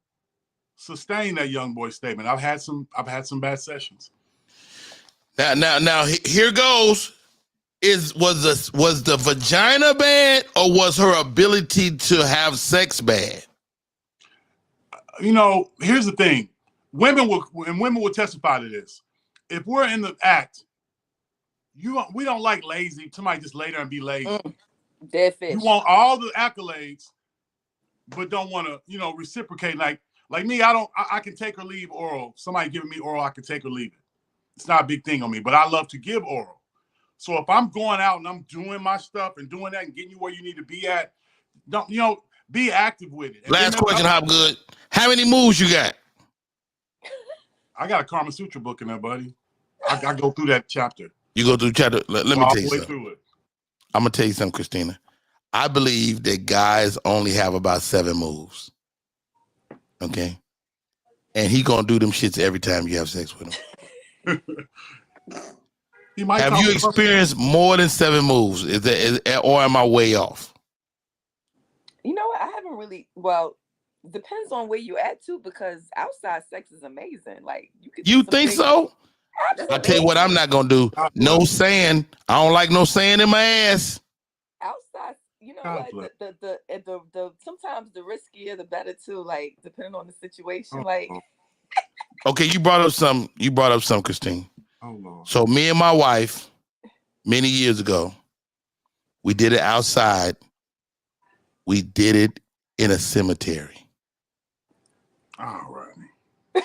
sustain that young boy statement. I've had some bad sessions. Now here goes. Was the vagina bad or was her ability to have sex bad? Here's the thing. Women will testify to this. If we're in the act, we don't like lazy. Somebody just lay there and be lazy. Dead fish. You want all the accolades, but don't want to, reciprocate. Like me, I can take or leave oral. Somebody giving me oral, I can take or leave it. It's not a big thing on me, but I love to give oral. So if I'm going out and I'm doing my stuff and doing that and getting you where you need to be at, be active with it. And Last question, Hopgood. How many moves you got? I got a Kama Sutra book in there, buddy. I go through that chapter. You go through chapter. Let me tell you something. Through it. I'm gonna tell you something, Christina. I believe that guys only have about 7 moves. Okay, and he gonna do them shits every time you have sex with him. Have you experienced more than 7 moves? Or am I way off? You know what? I haven't really. Well, depends on where you at too, because outside sex is amazing. Like You think so? Absolutely. I'll tell you what I'm not gonna do. No sand. I don't like no sand in my ass. Outside, what? The sometimes the riskier the better too. Like depending on the situation. Like. Okay, you brought up some, Christine. Oh Lord. So me and my wife, many years ago, we did it outside. We did it in a cemetery. All right.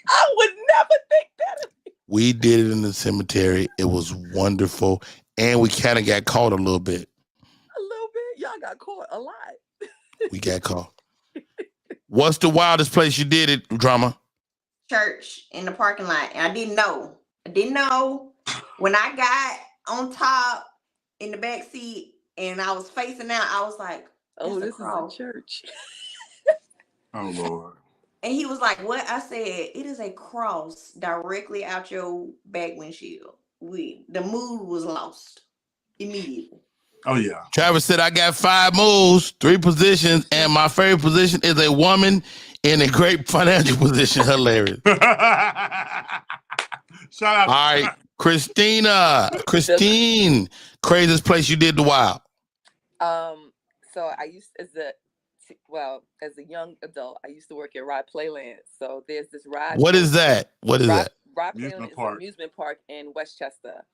I would never think that. We did it in the cemetery. It was wonderful. And we kind of got caught a little bit. A little bit? Y'all got caught a lot. We got caught. What's the wildest place you did it, Drama? Church in the parking lot. And I didn't know. When I got on top in the back seat and I was facing out, I was like, oh, this cross. is a church. Oh Lord. And he was like, what? I said, it is a cross directly out your back windshield. The mood was lost immediately. Oh yeah. Travis said, I got 5 moves, 3 positions, and my favorite position is a woman in a great financial position. Hilarious. Shout out. All right, Christine, craziest place you did the wild. So I used as a young adult, I used to work at Ride Playland. So there's this ride. What is that? What is that? Ride Playland is an amusement park in Westchester.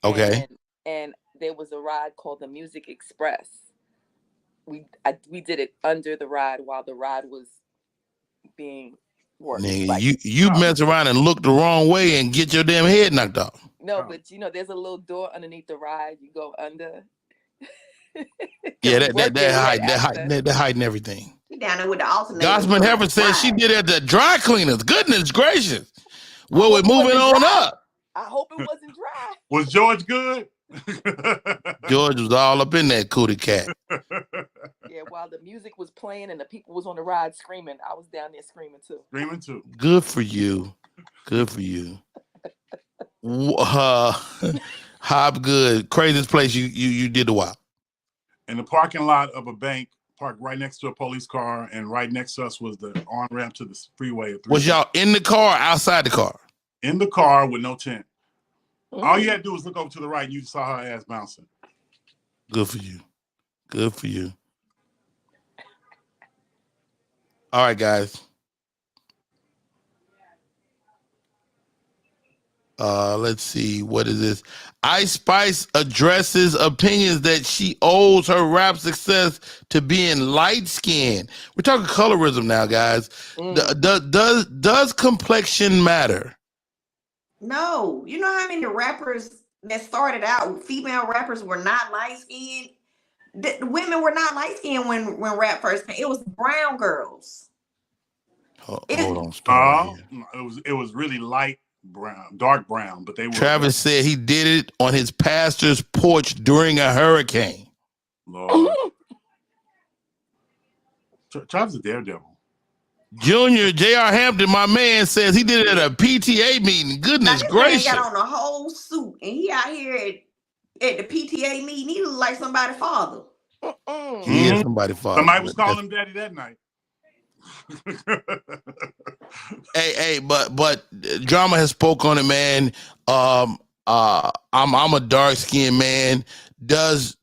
Okay. And there was a ride called the Music Express. We did it under the ride while the ride was being worked. Nigga, like, you mess around and look the wrong way and get your damn head knocked off. No, but there's a little door underneath the ride. You go under. Yeah, they're hiding everything. You down there with the alternator. Gospel Heifer said she did it at the dry cleaners. Goodness gracious. Well, we're moving on up. I hope it wasn't dry. Was George good? George was all up in that cootie cat. Yeah, while the music was playing and the people was on the ride screaming, I was down there screaming too. Good for you. Good for you. Hobgood, craziest place you did the wild. In the parking lot of a bank, parked right next to a police car, and right next to us was the on-ramp to the freeway. Was y'all in the car or outside the car? In the car with no tent. All you had to do was look over to the right and you saw her ass bouncing. Good for you. Good for you. All right, guys. Let's see. What is this? Ice Spice addresses opinions that she owes her rap success to being light-skinned. We're talking colorism now, guys. Does complexion matter? No. You know how many rappers that started out, female rappers, were not light-skinned? The women were not light-skinned when rap first came. It was brown girls. Hold on. It was really light brown, dark brown, but they were. Travis said he did it on his pastor's porch during a hurricane. Lord. Travis is a daredevil. Junior J.R. Hampton, my man, says he did it at a PTA meeting. Goodness gracious! He got on a whole suit and he out here at the PTA meeting. He look like somebody's father. He is somebody's father. Somebody was calling him daddy that night. hey, but Drama has spoke on it, man. I'm a dark-skinned man. Does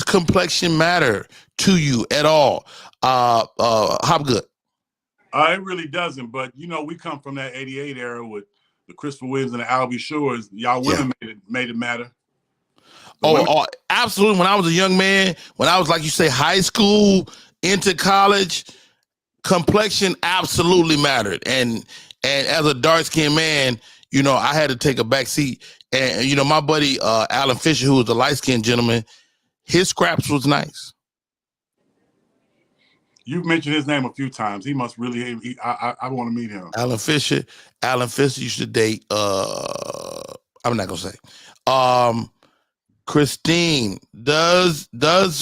complexion matter to you at all? Hobgood. It really doesn't, but we come from that '88 era with the Christopher Williams and the Albie Shores. Y'all women made it matter. Oh, absolutely. When I was a young man, when I was, like you say, high school into college, complexion absolutely mattered. And as a dark-skinned man, I had to take a back seat. And, my buddy Alan Fisher, who was a light-skinned gentleman, his scraps was nice. You've mentioned his name a few times. He must really. I want to meet him. Alan Fisher used to date. I'm not gonna say. Christine, does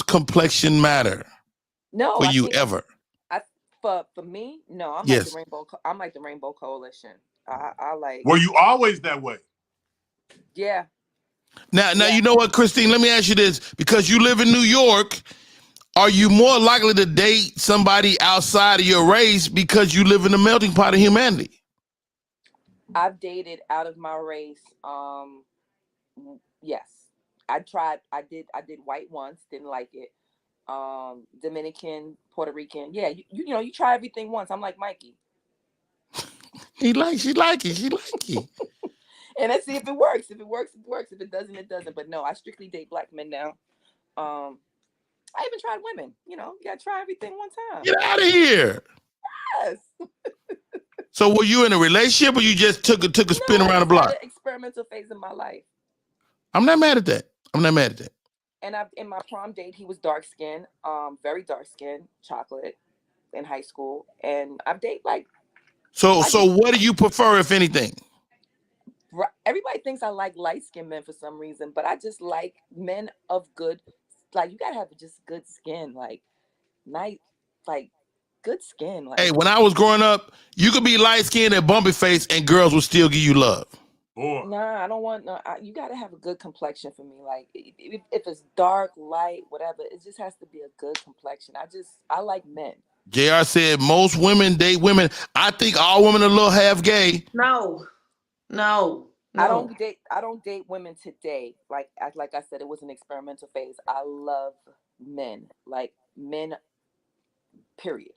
complexion matter? No. For you ever? For me, no. I'm like the Rainbow Coalition. I like. Were you always that way? Yeah. Now, you know what, Christine? Let me ask you this: because you live in New York. Are you more likely to date somebody outside of your race because you live in the melting pot of humanity? I've dated out of my race. Yes, I tried. I did white once. Didn't like it. Dominican, Puerto Rican. Yeah, you try everything once. I'm like Mikey. She like it. And let's see if it works. If it works, it works. If it doesn't, it doesn't. But no, I strictly date black men now. I even tried women. You gotta try everything one time. Get out of here. Yes. So were you in a relationship or you just took a spin around the block? Experimental phase of my life. I'm not mad at that. And in my prom date, he was dark skinned, very dark skinned, chocolate in high school. And I've dated So what do you prefer, if anything? Everybody thinks I like light skinned men for some reason, but I just like men of good. You gotta have just good skin, good skin. Hey, when I was growing up, you could be light skinned and bumpy face, and girls would still give you love. Nah, I don't want. No, you gotta have a good complexion for me. If it's dark, light, whatever, it just has to be a good complexion. I like men. JR said most women date women. I think all women are a little half gay. No. I No. don't date women today. Like I said, it was an experimental phase. I love men. Like men, period.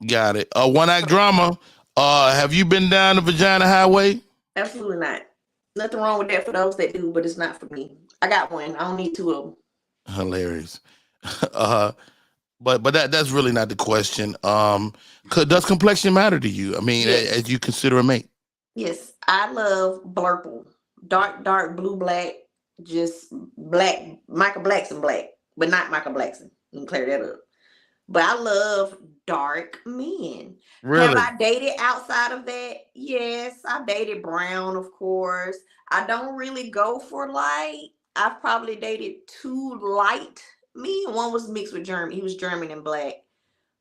Got it. One act drama. Have you been down the Vagina Highway? Absolutely not. Nothing wrong with that for those that do, but it's not for me. I got one. I don't need two of them. Hilarious. But that's really not the question. Does complexion matter to you? I mean, Yes. as you consider a mate. Yes, I love blurple. Dark blue, black, just black. Michael Blackson black, but not Michael Blackson. Let me clear that up. But I love dark men. Really? Have I dated outside of that? Yes, I dated brown, of course. I don't really go for light. I've probably dated 2 light men. One was mixed with German. He was German and black.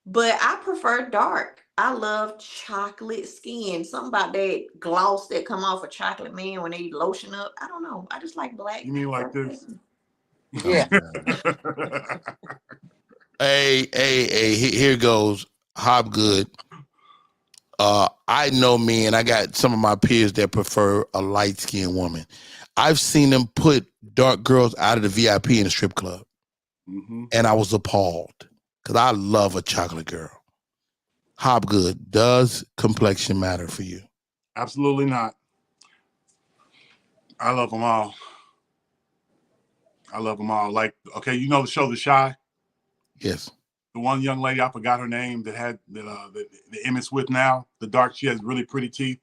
But I prefer dark. I love chocolate skin. Something about that gloss that come off a chocolate man when they lotion up. I don't know. I just like black. You mean like this? Yeah. Hey, here goes Hobgood. I know men, I got some of my peers that prefer a light-skinned woman. I've seen them put dark girls out of the VIP in a strip club. Mm-hmm. And I was appalled because I love a chocolate girl. Hobgood, does complexion matter for you? Absolutely not. I love them all. I love them all. Like, okay, you know the show The Chi? Yes. The one young lady, I forgot her name, that had the Emmett with now, the dark, she has really pretty teeth.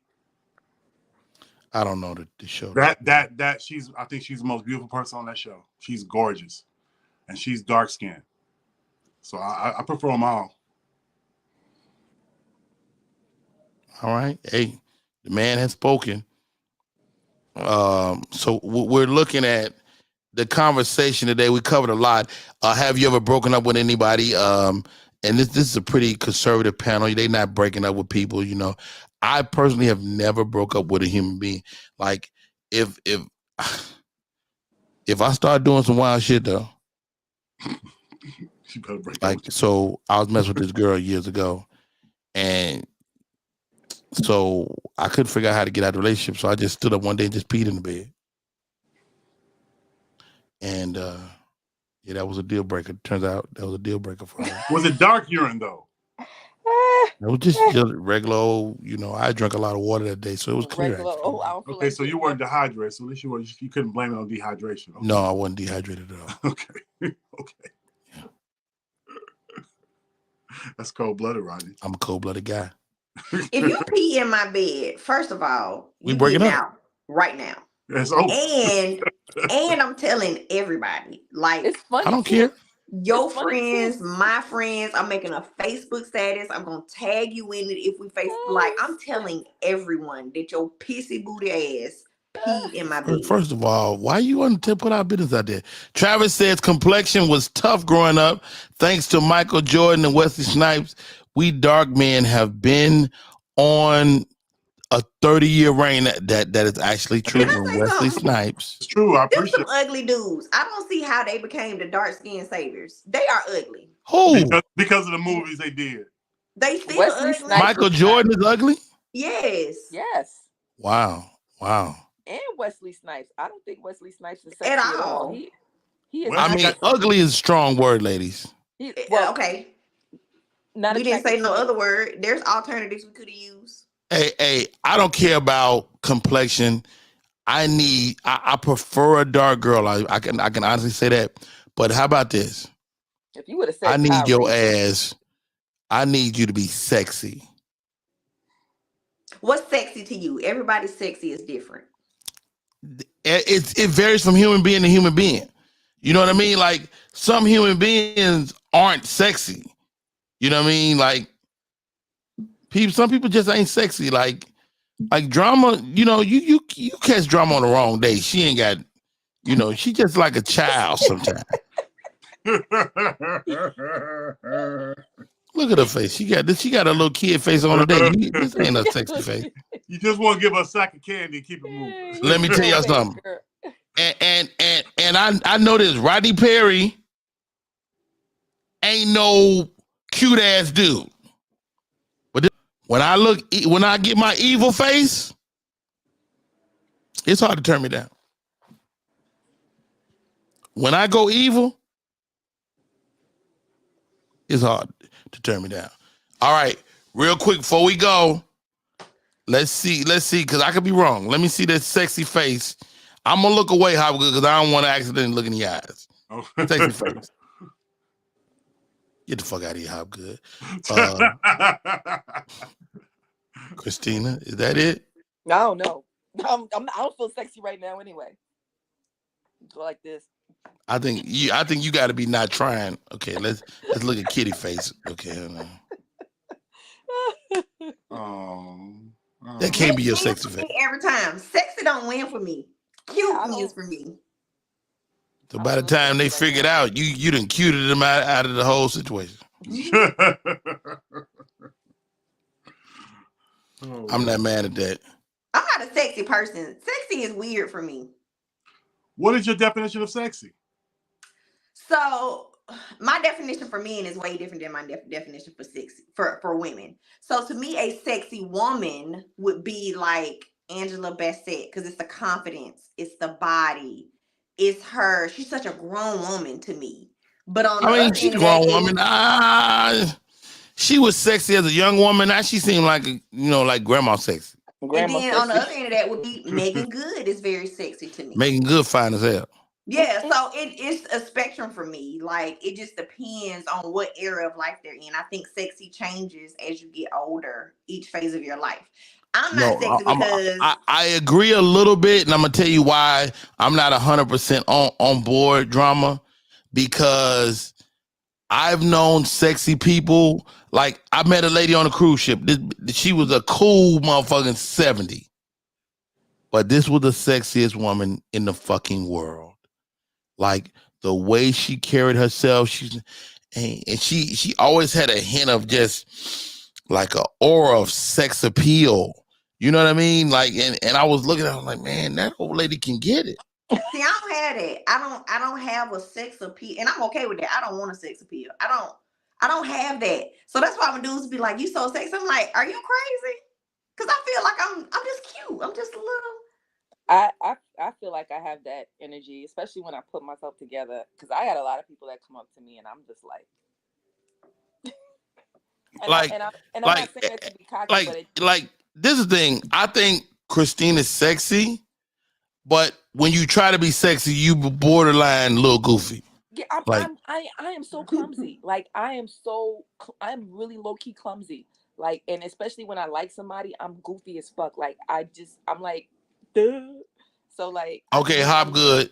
I don't know the show. That she's, I think she's the most beautiful person on that show. She's gorgeous. And she's dark skinned. So I prefer them all. All right. Hey, the man has spoken. So we're looking at the conversation today. We covered a lot. Have you ever broken up with anybody? And this is a pretty conservative panel. They're not breaking up with people, you know. I personally have never broke up with a human being. Like, if I start doing some wild shit though, She better break like, so I was messing with this girl years ago, and so I couldn't figure out how to get out of the relationship. So I just stood up one day and just peed in the bed. And yeah, that was a deal breaker. Turns out that was a deal breaker for her. Was it dark urine though? It was just regular old, you know, I drank a lot of water that day, so it was clear. Regular. Oh, I don't feel Okay, like so you weren't dehydrated. So at least you couldn't blame it on dehydration. Okay. No, I wasn't dehydrated at all. Okay. Okay. Yeah. That's cold-blooded, Rodney. I'm a cold-blooded guy. If you pee in my bed, first of all, We you breaking getting up. out right now. It's over. And I'm telling everybody, like, it's funny. I don't too. care. your It's funny friends, too. my friends, I'm making a Facebook status. I'm gonna tag you in it if we face. Like, I'm telling everyone that your pissy booty ass peed in my bed. First of all, why you want to put our business out there? Travis says complexion was tough growing up. Thanks to Michael Jordan and Wesley Snipes, we dark men have been on a 30-year reign. That is actually true. Can I When say Wesley something? Snipes, It's true. I Them appreciate some ugly dudes. I don't see how they became the dark skinned saviors. They are ugly. who? it. Because of the movies they did. They still Wesley ugly. Snipes. Michael Jordan is ugly? Yes. Yes. Wow. And Wesley Snipes. I don't think Wesley Snipes is sexy At at all. all. He is. Well, I mean, ugly is a strong word, ladies. Well, Okay. not We didn't say attractive no to me. other word. There's alternatives we could have used. Hey, I don't care about complexion. I prefer a dark girl. I can honestly say that. But how about this? If you would have said, I need your Tyrese, ass. I need you to be sexy. What's sexy to you? Everybody's sexy is different. It varies from human being to human being. You know what I mean? Like, some human beings aren't sexy. You know what I mean? Like, some people just ain't sexy. Like Drama. You know, you catch Drama on the wrong day. She ain't got. You know, she just like a child sometimes. Look at her face. She got a little kid face on her day. This ain't a sexy face. You just want to give her a sack of candy and keep it moving. Let me tell y'all something. And I know this. Rodney Perry ain't no cute ass dude. But when I get my evil face, It's hard to turn me down. When I go evil, it's hard to turn me down. All right, real quick before we go, let's see, because I could be wrong. Let me see that sexy face. I'm gonna look away, Hopgood, because I don't want to accidentally look in the eyes. Oh. Sexy face. Get the fuck out of here, Hopgood. Christina, is that it? I don't know. I don't feel sexy right now anyway. Go like this. I think you got to be not trying. Okay, let's look at kitty face. Okay, that can't be your sexy face. Every time, sexy don't win for me. Cute wins for me. So by the time they figured out, you done cuted them out of the whole situation. I'm not mad at that. I'm not a sexy person. Sexy is weird for me. What is your definition of sexy? So my definition for men is way different than my definition for sexy for women. So to me, a sexy woman would be like Angela Bassett because it's the confidence, it's the body, it's her. She's such a grown woman to me. But on the other she's a end grown of that woman. She was sexy as a young woman. Now she seemed like like grandma sexy. And then on the other end of that would be Megan Good is very sexy to me. Megan Good fine as hell. Yeah, so it's a spectrum for me. Like it just depends on what era of life they're in. I think sexy changes as you get older, each phase of your life. I'm not sexy because I agree a little bit, and I'm gonna tell you why I'm not 100% on board, Drama, because I've known sexy people. Like I met a lady on a cruise ship. She was a cool motherfucking 70, but this was the sexiest woman in the fucking world. Like the way she carried herself, she always had a hint of just like an aura of sex appeal. You know what I mean? Like, and I was looking at her like, man, that old lady can get it. See, I don't have that. I don't have a sex appeal, and I'm okay with that. I don't want a sex appeal. I don't have that. So that's why when dudes be like, "You so sexy," I'm like, "Are you crazy?" Because I feel like I'm just cute. I'm just a little. I feel like I have that energy, especially when I put myself together. Because I got a lot of people that come up to me, and I'm just like. I'm not saying that to be cocky, like this is the thing. I think Christina's sexy, but when you try to be sexy, you borderline a little goofy. Yeah, I am so clumsy. Like I'm really low key clumsy. Like, and especially when I like somebody, I'm goofy as fuck. Like I'm like, duh. So like. Okay, Hopgood.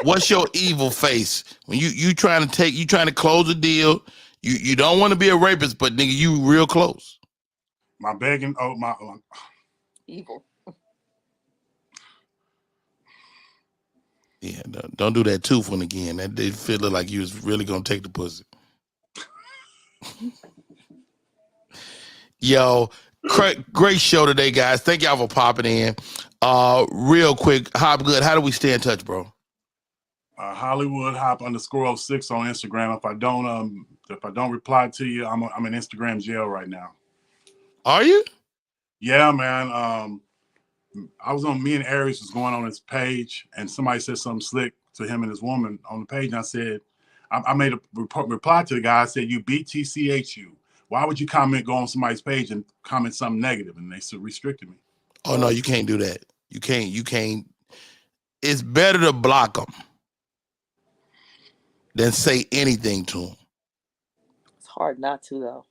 What's your evil face when you trying to close a deal? You don't want to be a rapist, but nigga, you real close. My begging, my evil. Yeah, don't do that tooth one again. That did feel like you was really gonna take the pussy. Yo, great show today, guys. Thank y'all for popping in. Real quick, Hopgood, how do we stay in touch, bro? Hollywood Hop _06 on Instagram. If I don't reply to you, I'm in Instagram jail right now. Are you? Yeah, man. I was on, me and Aries was going on his page, and somebody said something slick to him and his woman on the page. And I said, I made a reply to the guy. I said, "You BTCHU. Why would you go on somebody's page and comment something negative?" And they restricted me. Oh no, you can't do that. You can't. It's better to block them than say anything to them. It's hard not to though.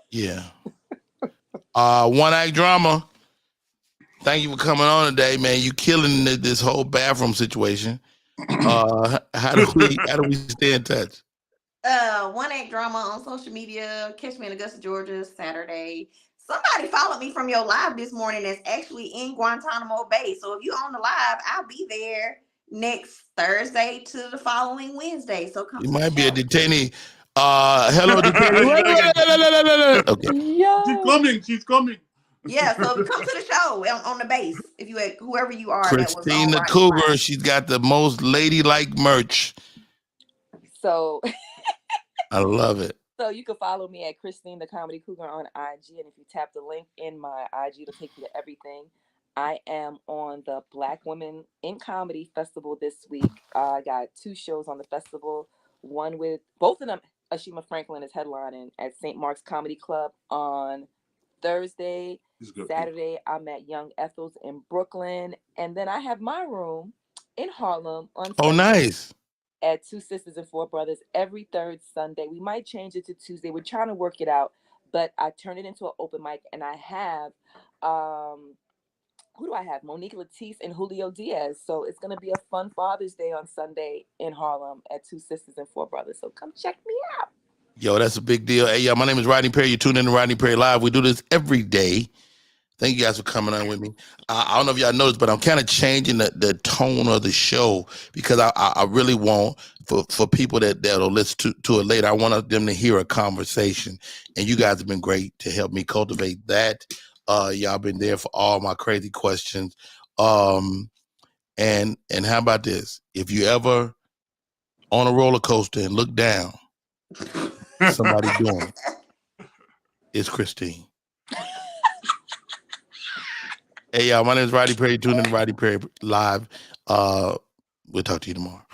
Yeah. One Act Drama. Thank you for coming on today, man. You killing this whole bathroom situation. How do we stay in touch? One Act Drama on social media. Catch me in Augusta, Georgia, Saturday. Somebody followed me from your live this morning that's actually in Guantanamo Bay. So if you're on the live, I'll be there next Thursday to the following Wednesday. So come. You might be a detainee. Hello, detainee. Okay. She's coming. Yeah, so come to the show on the base. If you whoever you are. Christina Cougar, she's got the most ladylike merch. So I love it. So you can follow me at Christine the Comedy Cougar on IG, and if you tap the link in my IG, it'll take you to everything. I am on the Black Women in Comedy Festival this week. I got 2 shows on the festival. One with both of them. Ashima Franklin is headlining at St. Mark's Comedy Club on Thursday. Saturday, I'm at Young Ethel's in Brooklyn. And then I have my room in Harlem on Oh, Sunday nice. at Two Sisters and Four Brothers every third Sunday. We might change it to Tuesday. We're trying to work it out. But I turned it into an open mic, and I have who do I have? Monique Latisse and Julio Diaz. So it's going to be a fun Father's Day on Sunday in Harlem at Two Sisters and Four Brothers. So come check me out. Yo, that's a big deal. Hey, yo, my name is Rodney Perry. You tune in to Rodney Perry Live. We do this every day. Thank you guys for coming on with me. I don't know if y'all noticed, but I'm kind of changing the tone of the show because I really want for people that'll listen to it later, I want them to hear a conversation. And you guys have been great to help me cultivate that. Y'all been there for all my crazy questions. And how about this? If you ever on a roller coaster and look down, somebody doing it. It's Christine. Hey, y'all, my name is Rodney Perry. Tune in to Rodney Perry Live. We'll talk to you tomorrow.